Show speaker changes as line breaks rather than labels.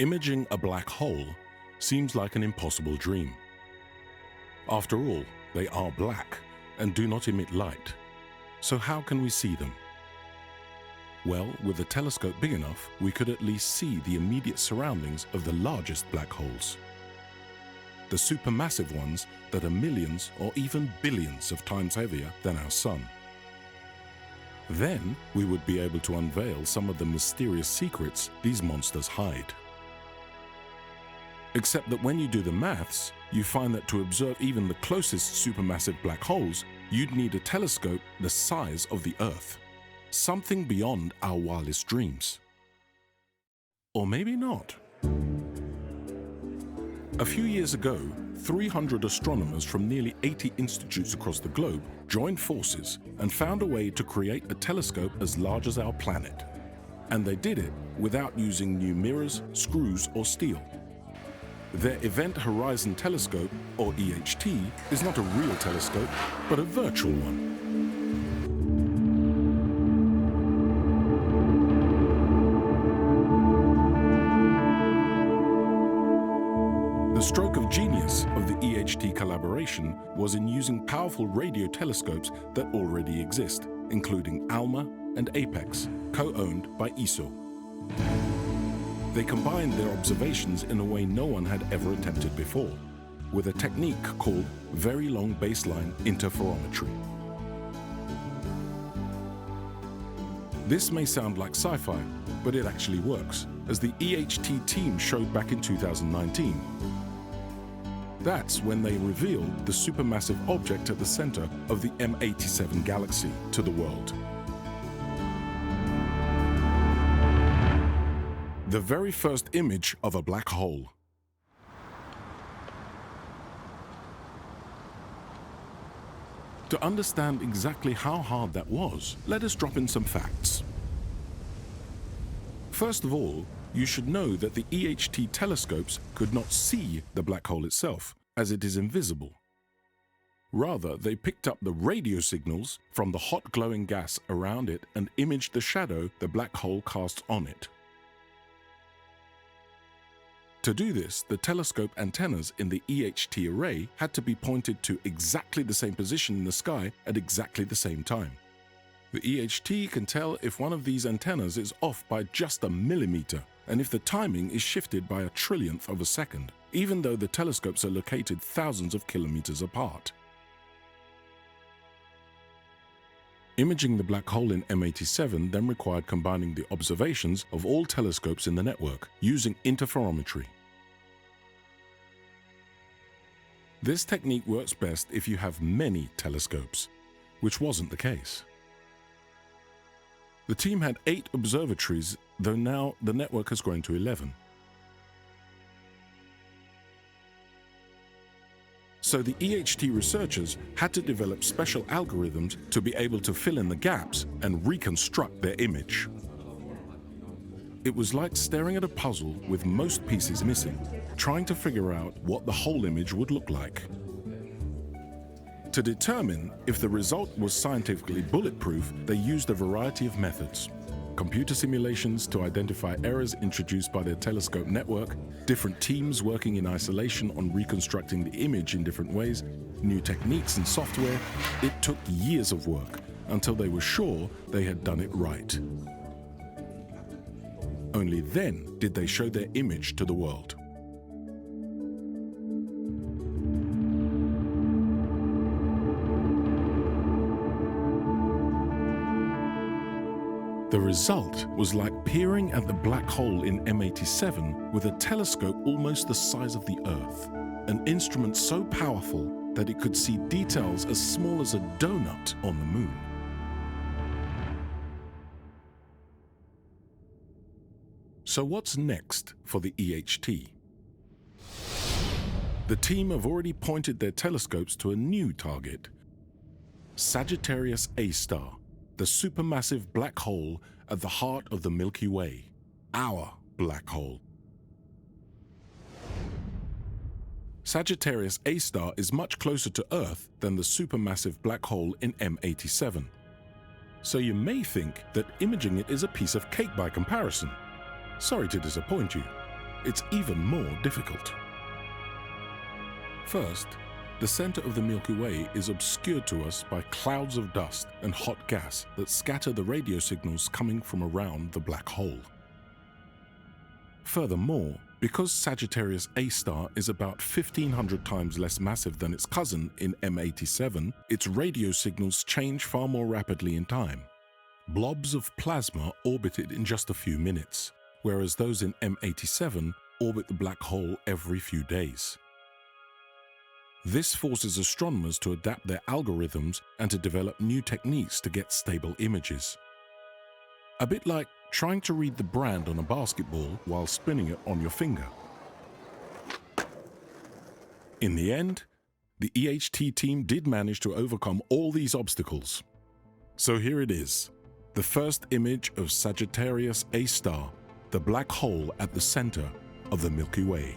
Imaging a black hole seems like an impossible dream. After all, they are black and do not emit light. So how can we see them? Well, with a telescope big enough, we could at least see the immediate surroundings of the largest black holes. The supermassive ones that are millions or even billions of times heavier than our Sun. Then we would be able to unveil some of the mysterious secrets these monsters hide. Except that when you do the maths, you find that to observe even the closest supermassive black holes, you'd need a telescope the size of the Earth. Something beyond our wildest dreams. Or maybe not. A few years ago, 300 astronomers from nearly 80 institutes across the globe joined forces and found a way to create a telescope as large as our planet. And they did it without using new mirrors, screws, or steel. Their Event Horizon Telescope, or EHT, is not a real telescope, but a virtual one. The stroke of genius of the EHT collaboration was in using powerful radio telescopes that already exist, including ALMA and APEX, co-owned by ESO. They combined their observations in a way no one had ever attempted before, with a technique called very long baseline interferometry. This may sound like sci-fi, but it actually works, as the EHT team showed back in 2019. That's when they revealed the supermassive object at the center of the M87 galaxy to the world. The very first image of a black hole. To understand exactly how hard that was, let us drop in some facts. First of all, you should know that the EHT telescopes could not see the black hole itself, as it is invisible. Rather, they picked up the radio signals from the hot glowing gas around it and imaged the shadow the black hole casts on it. To do this, the telescope antennas in the EHT array had to be pointed to exactly the same position in the sky at exactly the same time. The EHT can tell if one of these antennas is off by just a millimeter, and if the timing is shifted by a trillionth of a second, even though the telescopes are located thousands of kilometers apart. Imaging the black hole in M87 then required combining the observations of all telescopes in the network using interferometry. This technique works best if you have many telescopes, which wasn't the case. The team had 8 observatories, though now the network has grown to 11. So the EHT researchers had to develop special algorithms to be able to fill in the gaps and reconstruct their image. It was like staring at a puzzle with most pieces missing, trying to figure out what the whole image would look like. To determine if the result was scientifically bulletproof, they used a variety of methods. Computer simulations to identify errors introduced by their telescope network, different teams working in isolation on reconstructing the image in different ways, new techniques and software. It took years of work until they were sure they had done it right. Only then did they show their image to the world. The result was like peering at the black hole in M87 with a telescope almost the size of the Earth, an instrument so powerful that it could see details as small as a donut on the moon. So what's next for the EHT? The team have already pointed their telescopes to a new target, Sagittarius A star, the supermassive black hole at the heart of the Milky Way, our black hole. Sagittarius A star is much closer to Earth than the supermassive black hole in M87. So you may think that imaging it is a piece of cake by comparison. Sorry to disappoint you. it's even more difficult. First, the center of the Milky Way is obscured to us by clouds of dust and hot gas that scatter the radio signals coming from around the black hole. Furthermore, because Sagittarius A star is about 1,500 times less massive than its cousin in M87, its radio signals change far more rapidly in time. Blobs of plasma orbit it in just a few minutes, whereas those in M87 orbit the black hole every few days. This forces astronomers to adapt their algorithms and to develop new techniques to get stable images. A bit like trying to read the brand on a basketball while spinning it on your finger. In the end, the EHT team did manage to overcome all these obstacles. So here it is, the first image of Sagittarius A star, the black hole at the center of the Milky Way.